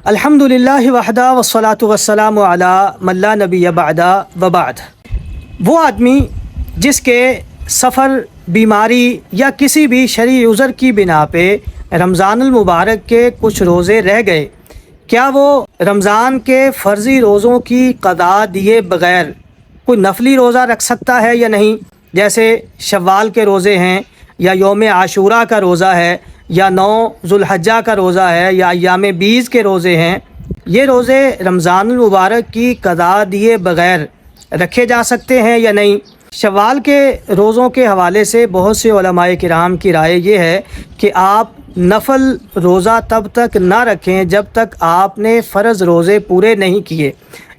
अल्हम्दुलिल्लाहि वहदा वस्सलातु वस्सलामु अला मन ला नबिय्य बअदा व बाद। वो आदमी जिसके सफ़र, बीमारी या किसी भी शरई उज़र की बिना पे रमज़ानुल मुबारक के कुछ रोज़े रह गए, क्या वो रमज़ान के फ़र्ज़ी रोज़ों की क़ज़ा दिए बग़ैर कोई नफली रोज़ा रख सकता है या नहीं? जैसे शव्वाल के रोज़े हैं, या यौम आशूरा का रोज़ा है, या 9 ज़ुल्हज्जा का रोज़ा है, या अय्याम बीज़ के रोज़े हैं। ये रोज़े रमज़ानुल मुबारक की क़ज़ा दिए बग़ैर रखे जा सकते हैं या नहीं? शव्वाल के रोज़ों के हवाले से बहुत से उलमाए किराम की राय ये है कि आप नफल रोज़ा तब तक ना रखें जब तक आपने फ़र्ज़ रोज़े पूरे नहीं किए।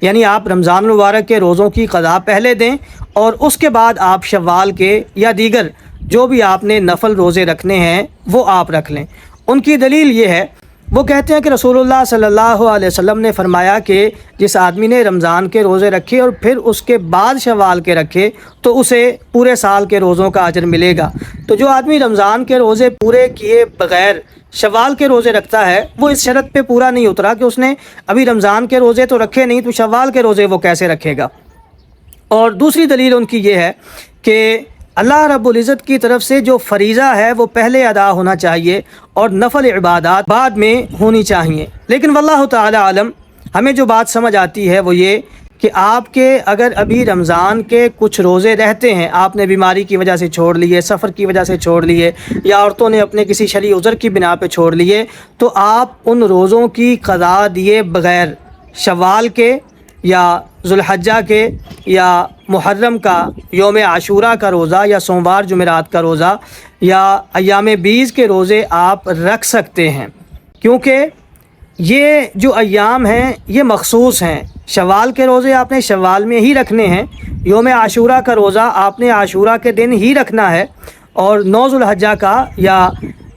यानी आप रमज़ान मुबारक के रोज़ों की क़ज़ा पहले दें और उसके बाद आप शव्वाल के या दीगर जो भी आपने नफल रोज़े रखने हैं वो आप रख लें। उनकी दलील ये है, वो कहते हैं कि रसूलुल्लाह सल्लल्लाहु अलैहि वसल्लम ने फरमाया कि जिस आदमी ने रमज़ान के रोज़े रखे और फिर उसके बाद शव्वाल के रखे तो उसे पूरे साल के रोज़ों का अजर मिलेगा। तो जो आदमी रमज़ान के रोज़े पूरे किए बग़ैर शव्वाल के रोज़े रखता है वो इस शर्त पे पूरा नहीं उतरा कि उसने अभी रमज़ान के रोज़े तो रखे नहीं, तो शव्वाल के रोज़े वो कैसे रखेगा। और दूसरी दलील उनकी ये है कि अल्लाह रब्बुल इज़्ज़त की तरफ से जो फ़रीज़ा है वो पहले अदा होना चाहिए और नफल इबादत बाद में होनी चाहिए। लेकिन वल्लाहु ताला आलम, हमें जो बात समझ आती है वो ये कि आपके अगर अभी रमज़ान के कुछ रोज़े रहते हैं, आपने बीमारी की वजह से छोड़ लिए, सफ़र की वजह से छोड़ लिए, या औरतों ने अपने किसी शरई उज़र की बिना पे छोड़ लिए, तो आप उन रोज़ों की क़ज़ा दिए बग़ैर शव्वाल के या ज़ुल्हज्जा के या मुहर्रम का यौम आशूरा का रोज़ा या सोमवार जुमेरात का रोज़ा या अय्याम बीज़ के रोज़े आप रख सकते हैं, क्योंकि ये जो अय्याम हैं ये मखसूस हैं। शव्वाल के रोज़े आपने शव्वाल में ही रखने हैं, यौम आशूरा का रोज़ा आपने आशूरा के दिन ही रखना है, और 9 ज़ुल्हज्जा का या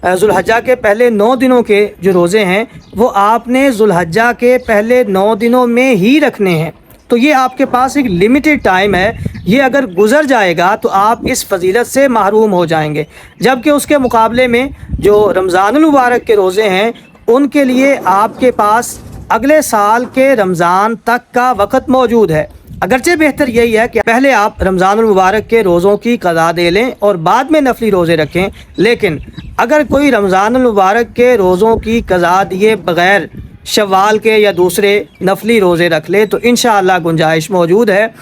ज़ुल्हज्जा के पहले 9 दिनों के जो रोज़े हैं वो आपने ज़ुल्हज्जा के पहले 9 दिनों में ही रखने हैं। तो ये आपके पास एक लिमिटेड टाइम है, ये अगर गुज़र जाएगा तो आप इस फजीलत से महरूम हो जाएंगे। जबकि उसके मुकाबले में जो रमज़ानुल मुबारक के रोज़े हैं उनके लिए आपके पास अगले साल के रमज़ान तक का वक़्त मौजूद है। अगरचे बेहतर यही है कि पहले आप रमज़ानुल मुबारक के रोज़ों की क़ज़ा दे लें और बाद में नफली रोज़े रखें। लेकिन अगर कोई रमज़ानुल मुबारक के रोज़ों की क़ज़ा दिए बग़ैर शव्वाल के या दूसरे नफली रोज़े रख ले तो इंशाअल्लाह गुंजाइश मौजूद है।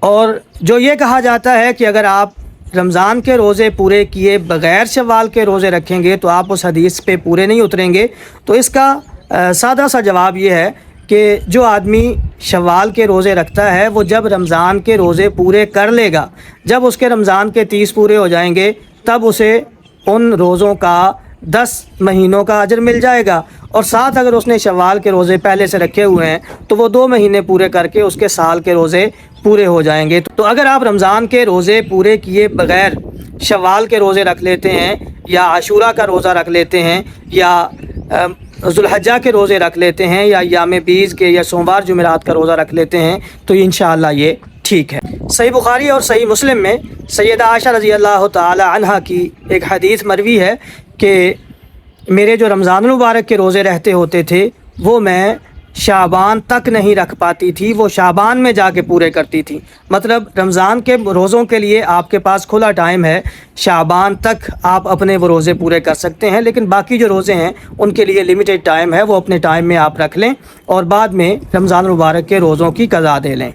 और जो ये कहा जाता है कि अगर आप रमज़ान के रोज़े पूरे किए बग़ैर शव्वाल के रोज़े रखेंगे तो आप उस हदीस पे पूरे नहीं उतरेंगे, तो इसका सादा सा जवाब ये है कि जो आदमी शव्वाल के रोज़े रखता है वो जब रमज़ान के रोज़े पूरे कर लेगा, जब उसके रमज़ान के 30 पूरे हो जाएंगे तब उसे उन रोज़ों का 10 महीनों का अजर मिल जाएगा। और साथ अगर उसने शव्वाल के रोज़े पहले से रखे हुए हैं तो वो 2 महीने पूरे करके उसके साल के रोज़े पूरे हो जाएंगे। तो अगर आप रमज़ान के रोज़े पूरे किए बग़ैर शव्वाल के रोज़े रख लेते हैं या आशूरा का रोज़ा रख लेते हैं या ज़ुल्हज्जा के रोज़े रख लेते हैं या अय्याम बीज़ के या सोमवार जुमेरात का रोज़ा रख लेते हैं तो इंशाअल्लाह ये ठीक है। सही बुखारी और सही मुस्लिम में सैयदा आयशा रज़ी अल्लाह ताला अन्हा की एक हदीस मरवी है कि मेरे जो रमज़ानुल मुबारक के रोज़े रहते होते थे वो मैं शाबान तक नहीं रख पाती थी, वो शाबान में जाके पूरे करती थी। मतलब रमज़ान के रोज़ों के लिए आपके पास खुला टाइम है, शाबान तक आप अपने वो रोज़े पूरे कर सकते हैं, लेकिन बाकी जो रोज़े हैं उनके लिए लिमिटेड टाइम है, वो अपने टाइम में आप रख लें और बाद में रमज़ान मुबारक के रोज़ों की क़ज़ा दे लें।